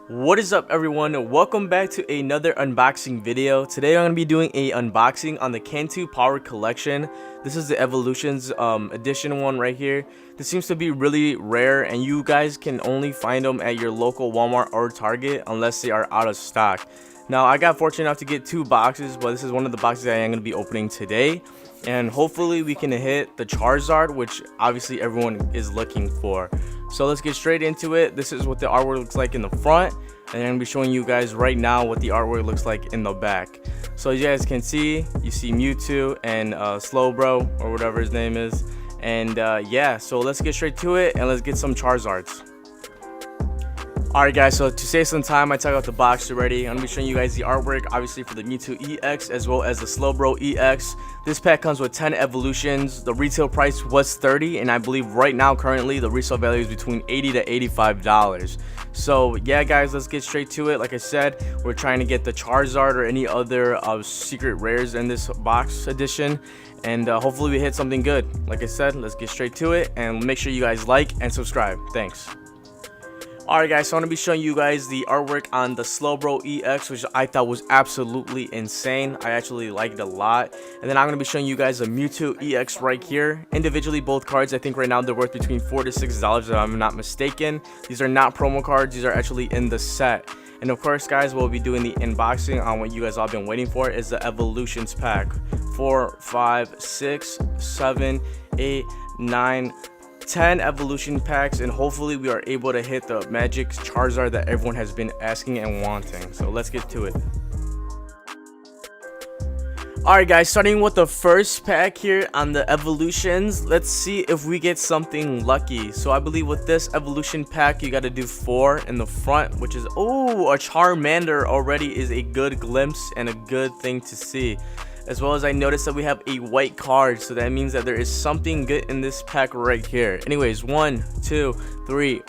What is up, everyone? Welcome back to another unboxing video. Today I'm going to be doing a unboxing on the Kanto Power Collection. This is the Evolutions edition one right here. This seems to be really rare and you guys can only find them at your local Walmart or Target unless they are out of stock. Now I got fortunate enough to get two boxes, but this is one of the boxes I am going to be opening today. And hopefully we can hit the Charizard, which obviously everyone is looking for. So let's get straight into it. This is what the artwork looks like in the front, and I'm going to be showing you guys right now what the artwork looks like in the back. So as you guys can see, you see Mewtwo and Slowbro, or whatever his name is. And yeah, so let's get straight to it and let's get some Charizards. Alright guys, so to save some time, I took out the box already. I'm going to be showing you guys the artwork, obviously for the Mewtwo EX as well as the Slowbro EX. This pack comes with 10 evolutions. The retail price was $30, and I believe right now currently the resale value is between $80 to $85. So yeah guys, let's get straight to it. Like I said, we're trying to get the Charizard or any other secret rares in this box edition, and hopefully we hit something good. Like I said, let's get straight to it, and make sure you guys like and subscribe. Thanks. Alright guys, so I'm going to be showing you guys the artwork on the Slowbro EX, which I thought was absolutely insane. I actually liked it a lot. And then I'm going to be showing you guys a Mewtwo EX right here. Individually, both cards, I think right now they're worth between $4 to $6 if I'm not mistaken. These are not promo cards, these are actually in the set. And of course guys, we'll be doing the unboxing on what you guys all been waiting for, is the Evolutions pack. 4, 5, 6, 7, 8, 9, 10 evolution packs, and hopefully we are able to hit the magic Charizard that everyone has been asking and wanting. So let's get to it. Alright guys, starting with the first pack here on the evolutions, let's see if we get something lucky. So I believe with this evolution pack you got to do 4 in the front, which is, oh, a Charmander already is a good glimpse and a good thing to see. As well as I noticed that we have a white card, so that means that there is something good in this pack right here. Anyways, 1, 2, 3,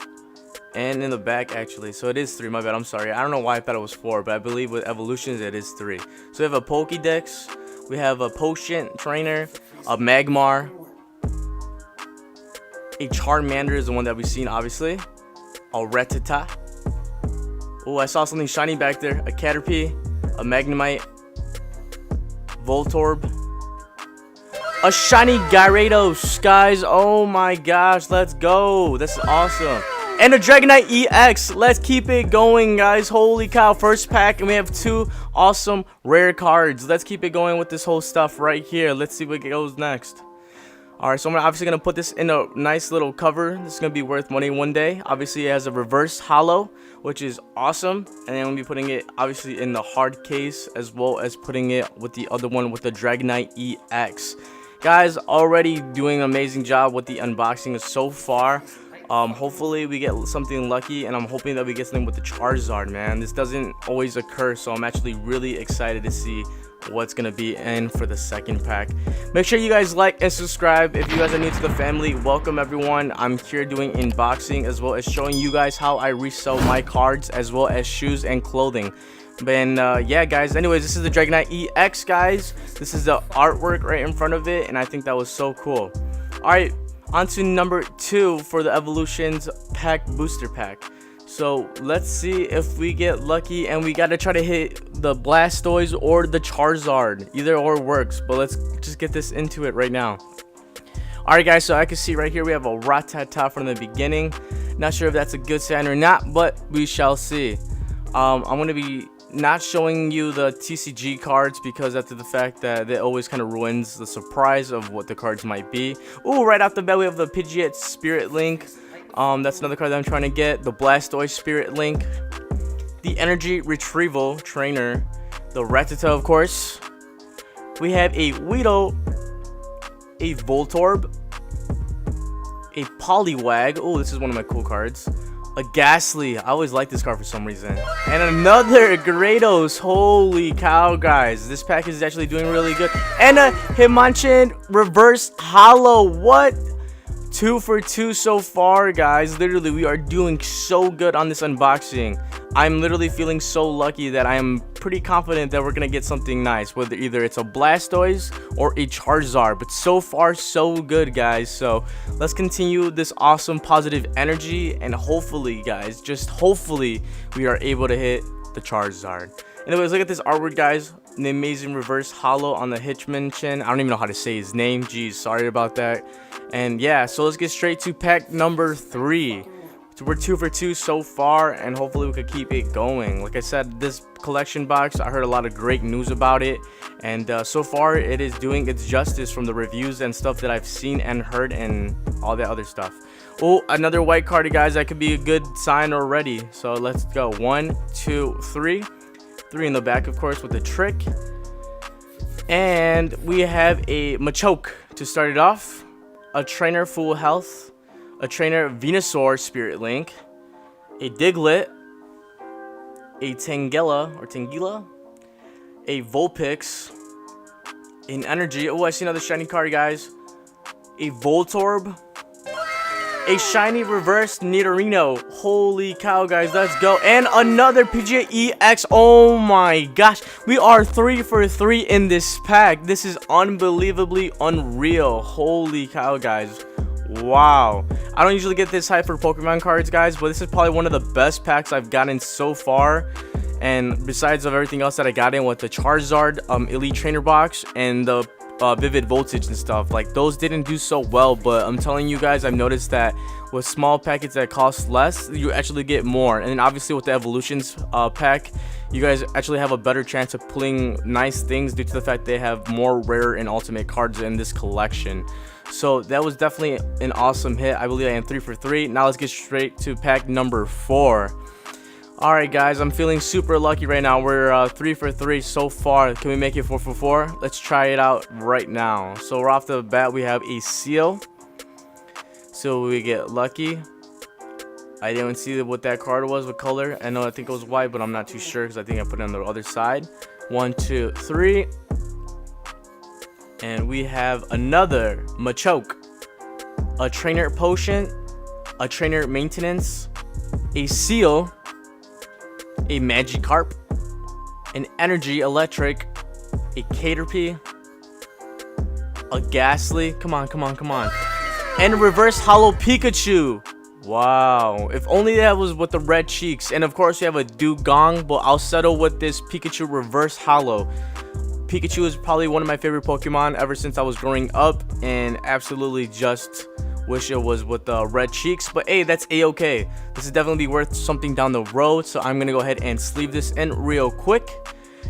and in the back actually, so it is 3, my bad, I'm sorry. I don't know why I thought it was 4, but I believe with evolutions it is 3. So we have a Pokédex, we have a Potion Trainer, a Magmar, a Charmander is the one that we've seen obviously, a Rattata. Oh, I saw something shiny back there, a Caterpie, a Magnemite, Voltorb, a shiny Gyarados, guys. Oh my gosh, let's go. This is awesome. And a Dragonite EX. Let's keep it going, guys. Holy cow, first pack, and we have 2 awesome rare cards. Let's keep it going with this whole stuff right here. Let's see what goes next. Alright, so I'm obviously going to put this in a nice little cover. This is going to be worth money one day. Obviously, it has a reverse holo, which is awesome. And then I'm going to be putting it, obviously, in the hard case, as well as putting it with the other one with the Dragonite EX. Guys, already doing an amazing job with the unboxing so far. Hopefully, we get something lucky, and I'm hoping that we get something with the Charizard, man. This doesn't always occur, so I'm actually really excited to see what's gonna be in for the second pack. Make sure you guys like and subscribe. If you guys are new to the family, welcome everyone. I'm here doing unboxing as well as showing you guys how I resell my cards as well as shoes and clothing. And yeah guys, anyways, this is the Dragonite EX, guys. This is the artwork right in front of it, and I think that was so cool. All right, on to number 2 for the evolutions pack booster pack. So let's see if we get lucky, and we gotta try to hit the Blastoise or the Charizard. Either or works, but let's just get this into it right now. Alright guys, so I can see right here we have a Rattata from the beginning. Not sure if that's a good sign or not, but we shall see. I'm gonna be not showing you the TCG cards because after the fact that it always kind of ruins the surprise of what the cards might be. Ooh, right off the bat we have the Pidgeot Spirit Link. That's another card that I'm trying to get. The Blastoise Spirit Link, the Energy Retrieval Trainer, the Rattata, of course. We have a Weedle, a Voltorb, a Poliwag. Oh, this is one of my cool cards. A Ghastly. I always like this card for some reason. And another Gyarados. Holy cow, guys. This pack is actually doing really good. And a Hitmonchan Reverse Holo. What? 2 for 2 so far, guys. Literally, we are doing so good on this unboxing. I'm literally feeling so lucky that I am pretty confident that we're gonna get something nice, whether either it's a Blastoise or a Charizard. But so far so good, guys. So let's continue this awesome positive energy, and hopefully, guys, just hopefully we are able to hit the Charizard. Anyways, look at this artwork, guys. An amazing reverse holo on the Hitchman chin. I don't even know how to say his name. Jeez, sorry about that. And yeah, so let's get straight to pack number 3. So we're 2 for 2 so far, and hopefully we could keep it going. Like I said, this collection box, I heard a lot of great news about it, and so far it is doing its justice from the reviews and stuff that I've seen and heard and all that other stuff. Oh, another white card, guys. That could be a good sign already. So let's go. 1, 2, 3. 3 in the back, of course, with the trick. And we have a Machoke to start it off, a trainer full health, a trainer Venusaur Spirit Link, a Diglett, a Tangela, a Vulpix, an Energy. Oh, I see another shiny card, guys. A Voltorb, a shiny reverse Nidorino. Holy cow, guys, let's go. And another PGA EX. Oh my gosh, we are 3 for 3 in this pack. This is unbelievably unreal. Holy cow, guys. Wow, I don't usually get this hype for Pokemon cards, guys, but this is probably one of the best packs I've gotten so far. And besides of everything else that I got in with the Charizard Elite Trainer box and the Vivid Voltage and stuff, like those didn't do so well. But I'm telling you guys, I've noticed that with small packets that cost less, you actually get more. And then obviously with the Evolutions pack, you guys actually have a better chance of pulling nice things due to the fact they have more rare and ultimate cards in this collection. So that was definitely an awesome hit. I believe I am 3 for 3. Now let's get straight to pack number 4. Alright, guys, I'm feeling super lucky right now. We're 3 for 3 so far. Can we make it 4 for 4? Let's try it out right now. So right off the bat, we have a seal. So we get lucky. I didn't see what that card was, what color. I think it was white, but I'm not too sure because I think I put it on the other side. 1, 2, 3. And we have another Machoke, a trainer potion, a trainer maintenance, a seal, a Magikarp, an energy electric, a Caterpie, a Ghastly, come on, and a reverse holo Pikachu. Wow, if only that was with the red cheeks. And of course we have a Dugong, but I'll settle with this Pikachu reverse holo. Pikachu is probably one of my favorite Pokemon ever since I was growing up, and absolutely just wish it was with the red cheeks. But hey, that's a-okay. This is definitely worth something down the road, so I'm gonna go ahead and sleeve this in real quick,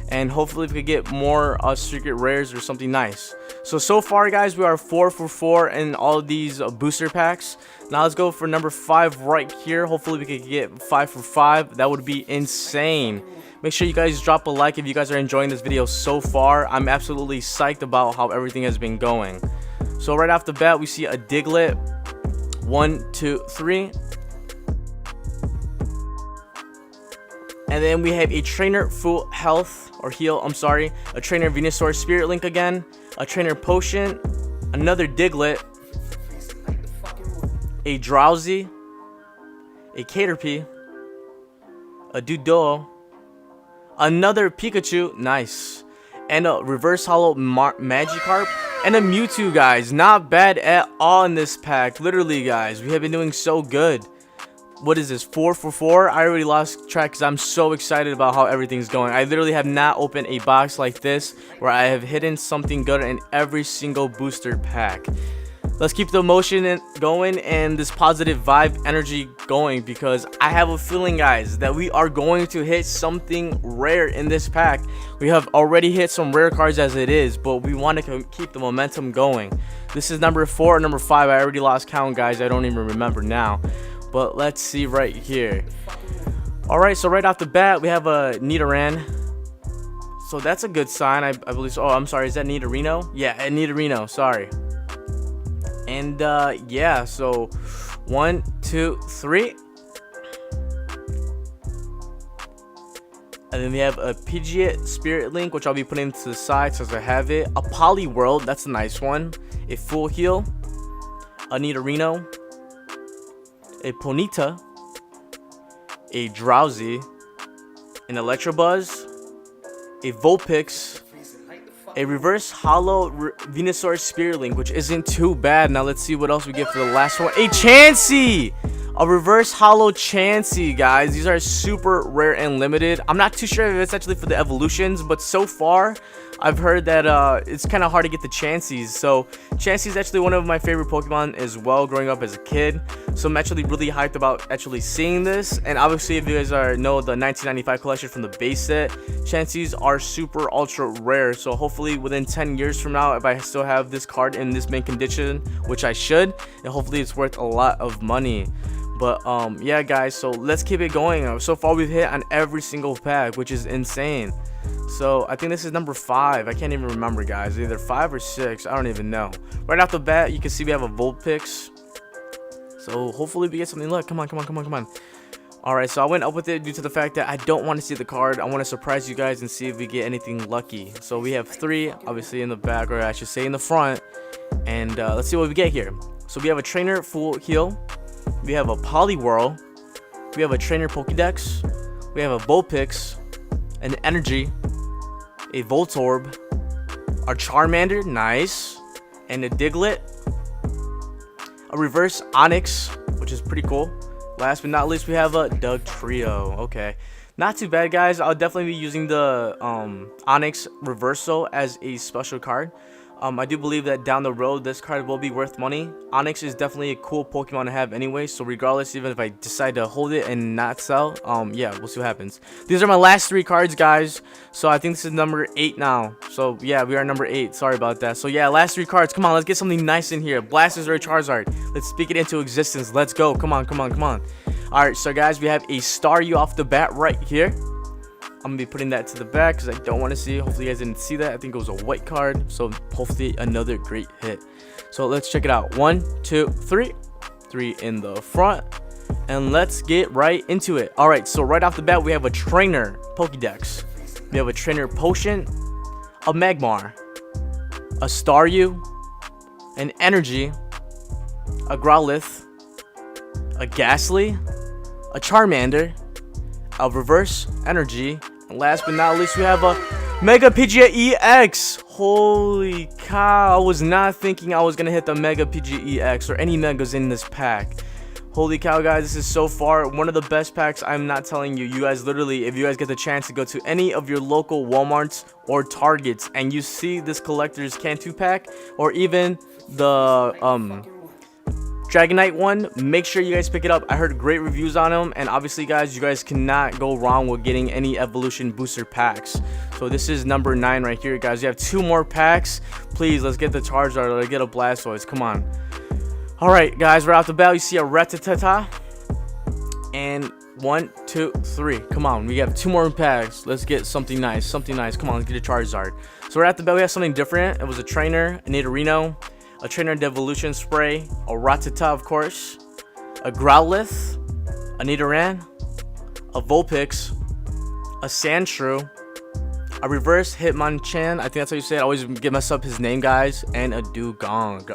and hopefully we could get more secret rares or something nice. So far, guys, we are 4 for 4 in all of these booster packs. Now let's go for number 5 right here. Hopefully we could get 5 for 5. That would be insane. Make sure you guys drop a like if you guys are enjoying this video so far. I'm absolutely psyched about how everything has been going. So right off the bat, we see a Diglett. 1, 2, 3. And then we have a trainer full health, or heal, I'm sorry. A trainer Venusaur Spirit Link again. A trainer potion. Another Diglett. A Drowsy. A Caterpie. A Doduo. Another Pikachu, nice, and a reverse holo Magikarp, and a Mewtwo, guys. Not bad at all in this pack. Literally, guys, we have been doing so good. What is this, 4 for 4? I already lost track because I'm so excited about how everything's going. I literally have not opened a box like this where I have hidden something good in every single booster pack. Let's keep the emotion going and this positive vibe energy going, because I have a feeling, guys, that we are going to hit something rare in this pack. We have already hit some rare cards as it is, but we want to keep the momentum going. This is number 4 or number 5. I already lost count, guys. I don't even remember now. But let's see right here. Alright, so right off the bat, we have a Nidoran. So that's a good sign, I believe. So, oh, I'm sorry. Is that Nidorino? Yeah, a Nidorino. Sorry. And yeah, so 1, 2, 3. And then we have a Pidgeot Spirit Link, which I'll be putting to the side since I have it. A Poliwhirl, that's a nice one. A Full Heal. A Nidorino. A Ponyta. A Drowsy. An Electabuzz. a Vulpix, a reverse hollow Venusaur Spirit Link, which isn't too bad. Now let's see what else we get for the last one. A Chansey! A reverse hollow Chansey, guys. These are super rare and limited. I'm not too sure if it's actually for the evolutions, but so far I've heard that it's kind of hard to get the Chanseys. So Chansey is actually one of my favorite Pokemon as well growing up as a kid. So I'm actually really hyped about actually seeing this. And obviously, if you guys know the 1995 collection from the base set, Chanseys are super ultra rare. So hopefully within 10 years from now, if I still have this card in this mint condition, which I should, and hopefully it's worth a lot of money. But yeah, guys, so let's keep it going. So far we've hit on every single pack, which is insane. So I think this is number 5. I can't even remember, guys. Either 5 or 6. I don't even know. Right off the bat, you can see we have a Vulpix. So hopefully we get something. Look, come on. Alright, so I went up with it due to the fact that I don't want to see the card. I want to surprise you guys and see if we get anything lucky. So we have 3, obviously, in the back, or I should say in the front. And let's see what we get here. So we have a Trainer Full Heal. We have a Poliwhirl. We have a Trainer Pokédex. We have a Vulpix. An Energy. A Voltorb. A Charmander. Nice. And a Diglett. A Reverse Onix, which is pretty cool. Last but not least, we have a Dugtrio. Okay. Not too bad, guys. I'll definitely be using the Onix Reversal as a special card. I do believe that down the road, this card will be worth money. Onix is definitely a cool Pokemon to have anyway, so regardless, even if I decide to hold it and not sell, yeah, we'll see what happens. These are my last 3 cards, guys, so I think this is number 8 now. So, yeah, we are number 8. Sorry about that. So, yeah, last 3 cards. Come on, let's get something nice in here. Blasters or Charizard. Let's speak it into existence. Let's go. Come on. Alright, so, guys, we have a Staryu off the bat right here. I'm going to be putting that to the back because I don't want to see. Hopefully you guys didn't see that. I think it was a white card. So hopefully another great hit. So let's check it out. 1, 2, 3. 3 in the front. And let's get right into it. Alright, so right off the bat we have a Trainer Pokédex. We have a Trainer Potion. A Magmar. A Staryu. An Energy. A Growlithe. A Ghastly. A Charmander. A Reverse Energy. And last but not least, we have a Mega Pidgeot EX. Holy cow, I was not thinking I was gonna hit the Mega Pidgeot EX or any Megas in this pack. Holy cow, guys, this is so far one of the best packs. I'm not telling you. You guys literally, if you guys get the chance to go to any of your local Walmarts or Targets and you see this collector's Kanto pack or even the Dragonite one, make sure you guys pick it up. I heard great reviews on them, and obviously, guys, you guys cannot go wrong with getting any evolution booster packs. So this is number 9 right here, guys. You have 2 more packs. Please, let's get the Charizard. Let's get a Blastoise. Come on. All right, guys, right off the bat, you see a Rattata. And 1, 2, 3. Come on, we have 2 more packs. Let's get something nice. Come on, let's get a Charizard. So right off the bat, we have something different. It was a Trainer, a Nidorino, a Trainer Devolution Spray, a Rattata, of course, a Growlithe, a Nidoran, a Vulpix, a Sandshrew, a Reverse Hitmonchan, I think that's how you say it, I always mess up his name, guys, and a Dugong.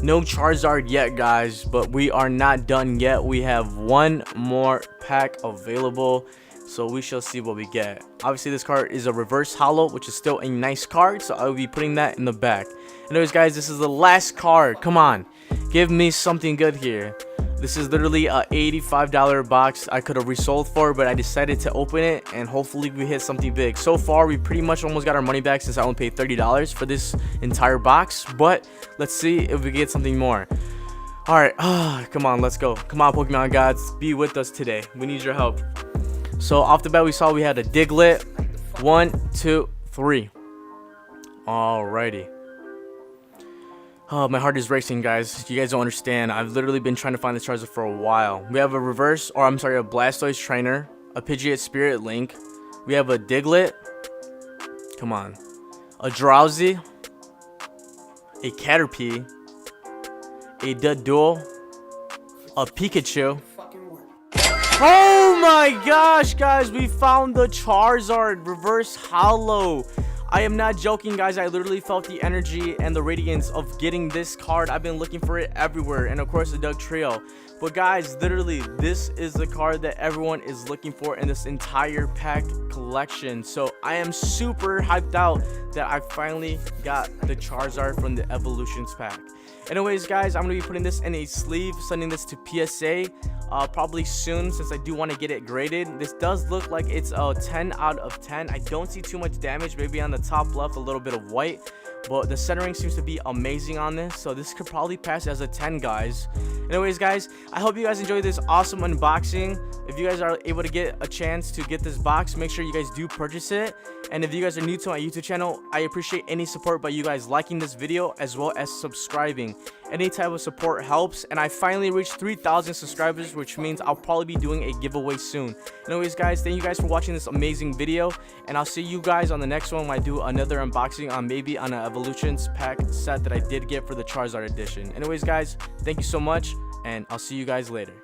No Charizard yet, guys, but we are not done yet. We have 1 more pack available, so we shall see what we get. Obviously, this card is a Reverse Hollow, which is still a nice card, so I will be putting that in the back. Anyways, guys, this is the last card. Come on, give me something good here. This is literally a $85 box I could have resold for, but I decided to open it, and hopefully we hit something big. So far, we pretty much almost got our money back since I only paid $30 for this entire box, but let's see if we get something more. Alright, come on, let's go. Come on, Pokemon gods, be with us today. We need your help. So off the bat, we saw we had a Diglett. 1, 2, 3. Alrighty. Oh, my heart is racing, guys. You guys don't understand. I've literally been trying to find this Charizard for a while. We have a a Blastoise Trainer, a Pidgeot Spirit Link. We have a Diglett. Come on. A Drowsy. A Caterpie. A Doduo. A Pikachu. Oh my gosh, guys. We found the Charizard Reverse Hollow. I am not joking, guys. I literally felt the energy and the radiance of getting this card. I've been looking for it everywhere, and of course the Dugtrio. But guys, literally, this is the card that everyone is looking for in this entire pack collection. So I am super hyped out that I finally got the Charizard from the Evolutions pack. Anyways, guys, I'm going to be putting this in a sleeve, sending this to PSA probably soon, since I do want to get it graded. This does look like it's a 10 out of 10. I don't see too much damage, maybe on the top left a little bit of white, but the centering seems to be amazing on this, so this could probably pass as a 10, guys. Anyways, guys, I hope you guys enjoyed this awesome unboxing. If you guys are able to get a chance to get this box, make sure you guys do purchase it. And if you guys are new to my YouTube channel, I appreciate any support by you guys liking this video as well as subscribing. Any type of support helps, and I finally reached 3,000 subscribers, which means I'll probably be doing a giveaway soon. Anyways, guys, thank you guys for watching this amazing video, and I'll see you guys on the next one when I do another unboxing on maybe on an Evolutions pack set that I did get for the Charizard edition. Anyways, guys, thank you so much, and I'll see you guys later.